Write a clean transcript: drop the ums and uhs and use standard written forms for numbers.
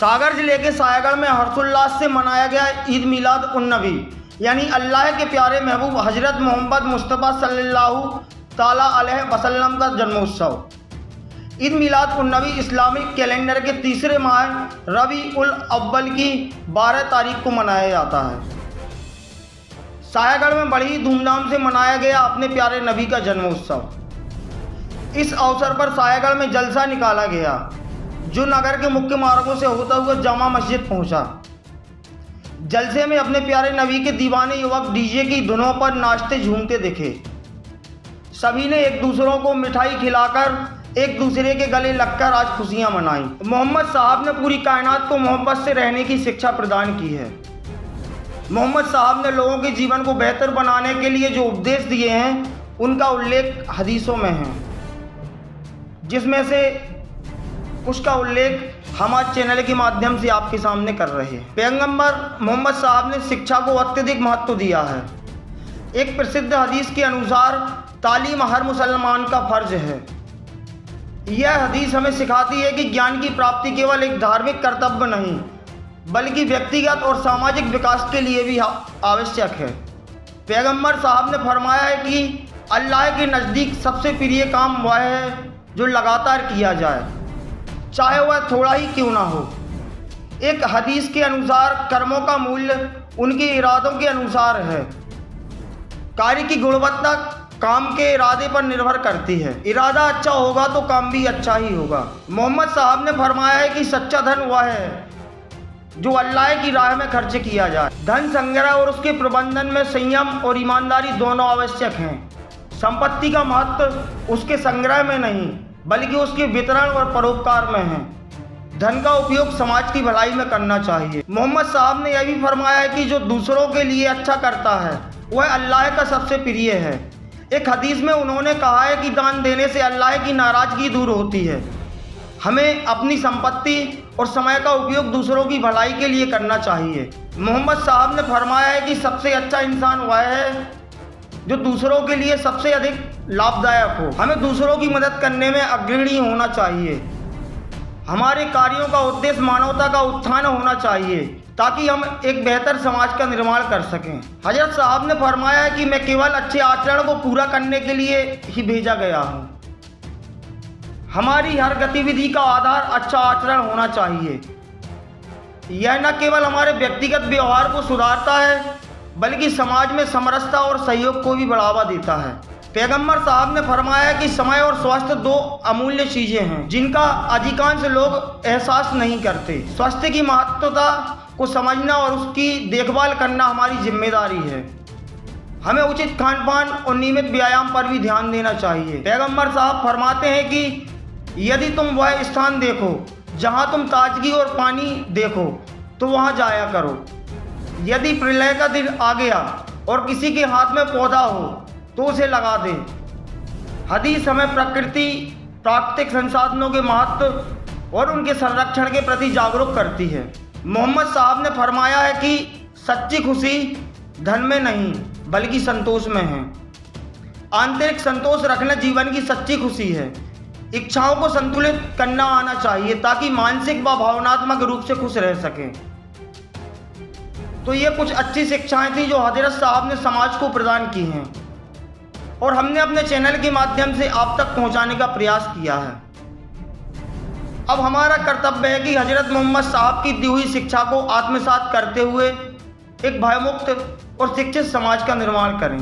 सागर जिले के सायागढ़ में हर्षोल्लास से मनाया गया ईद मिलाद उन नबी यानी अल्लाह के प्यारे महबूब हजरत मोहम्मद मुस्तफ़ा सल्लल्लाहु ताला अलैहि वसल्लम का जन्मोत्सव। ईद मिलाद उन नबी इस्लामिक कैलेंडर के तीसरे माह रबी उल अव्वल की 12 तारीख को मनाया जाता है। सायागढ़ में बड़ी धूमधाम से मनाया गया अपने प्यारे नबी का जन्मोत्सव। इस अवसर पर सायागढ़ में जलसा निकाला गया जो नगर के मुख्य मार्गों से होता हुआ जामा मस्जिद पहुंचा। जलसे में अपने प्यारे नबी के दीवाने युवक डीजे की धुनों पर नाचते झूमते दिखे। सभी ने एक दूसरों को मिठाई खिलाकर एक दूसरे के गले लगकर आज खुशियां मनाई। मोहम्मद साहब ने पूरी कायनात को मोहब्बत से रहने की शिक्षा प्रदान की है। मोहम्मद साहब ने लोगों के जीवन को बेहतर बनाने के लिए जो उपदेश दिए हैं उनका उल्लेख हदीसों में है, जिसमें से उसका उल्लेख हमारे चैनल के माध्यम से आपके सामने कर रहे हैं। पैगंबर मोहम्मद साहब ने शिक्षा को अत्यधिक महत्व दिया है। एक प्रसिद्ध हदीस के अनुसार तालीम हर मुसलमान का फर्ज है। यह हदीस हमें सिखाती है कि ज्ञान की प्राप्ति केवल एक धार्मिक कर्तव्य नहीं बल्कि व्यक्तिगत और सामाजिक विकास के लिए भी आवश्यक है। पैगंबर साहब ने फरमाया है कि अल्लाह के नज़दीक सबसे प्रिय काम वह है जो लगातार किया जाए, चाहे वह थोड़ा ही क्यों ना हो। एक हदीस के अनुसार कर्मों का मूल्य उनके इरादों के अनुसार है। कार्य की गुणवत्ता काम के इरादे पर निर्भर करती है। इरादा अच्छा होगा तो काम भी अच्छा ही होगा। मोहम्मद साहब ने फरमाया है कि सच्चा धन वह है जो अल्लाह की राह में खर्च किया जाए। धन संग्रह और उसके प्रबंधन में संयम और ईमानदारी दोनों आवश्यक हैं। संपत्ति का महत्व उसके संग्रह में नहीं बल्कि उसके वितरण और परोपकार में है। धन का उपयोग समाज की भलाई में करना चाहिए। मोहम्मद साहब ने यह भी फरमाया है कि जो दूसरों के लिए अच्छा करता है वह अल्लाह का सबसे प्रिय है। एक हदीस में उन्होंने कहा है कि दान देने से अल्लाह की नाराज़गी दूर होती है। हमें अपनी संपत्ति और समय का उपयोग दूसरों की भलाई के लिए करना चाहिए। मोहम्मद साहब ने फरमाया है कि सबसे अच्छा इंसान वह है जो दूसरों के लिए सबसे अधिक लाभदायक हो। हमें दूसरों की मदद करने में अग्रणी होना चाहिए। हमारे कार्यों का उद्देश्य मानवता का उत्थान होना चाहिए ताकि हम एक बेहतर समाज का निर्माण कर सकें। हजरत साहब ने फरमाया है कि मैं केवल अच्छे आचरण को पूरा करने के लिए ही भेजा गया हूँ। हमारी हर गतिविधि का आधार अच्छा आचरण होना चाहिए। यह न केवल हमारे व्यक्तिगत व्यवहार को सुधारता है बल्कि समाज में समरसता और सहयोग को भी बढ़ावा देता है। पैगंबर साहब ने फरमाया कि समय और स्वास्थ्य दो अमूल्य चीज़ें हैं जिनका अधिकांश लोग एहसास नहीं करते। स्वास्थ्य की महत्वता को समझना और उसकी देखभाल करना हमारी जिम्मेदारी है। हमें उचित खान पान और नियमित व्यायाम पर भी ध्यान देना चाहिए। पैगंबर साहब फरमाते हैं कि यदि तुम वह स्थान देखो जहां तुम ताजगी और पानी देखो तो वहां जाया करो। यदि प्रलय का दिन आ गया और किसी के हाथ में पौधा हो तो उसे लगा दे। हदीस हमें प्रकृति, प्राकृतिक संसाधनों के महत्व और उनके संरक्षण के प्रति जागरूक करती है। मोहम्मद साहब ने फरमाया है कि सच्ची खुशी धन में नहीं बल्कि संतोष में है। आंतरिक संतोष रखना जीवन की सच्ची खुशी है। इच्छाओं को संतुलित करना आना चाहिए ताकि मानसिक व भावनात्मक रूप से खुश रह सकें। तो ये कुछ अच्छी शिक्षाएं थी जो हजरत साहब ने समाज को प्रदान की हैं और हमने अपने चैनल के माध्यम से आप तक पहुंचाने का प्रयास किया है। अब हमारा कर्तव्य है कि हजरत मोहम्मद साहब की दी हुई शिक्षा को आत्मसात करते हुए एक भयमुक्त और शिक्षित समाज का निर्माण करें।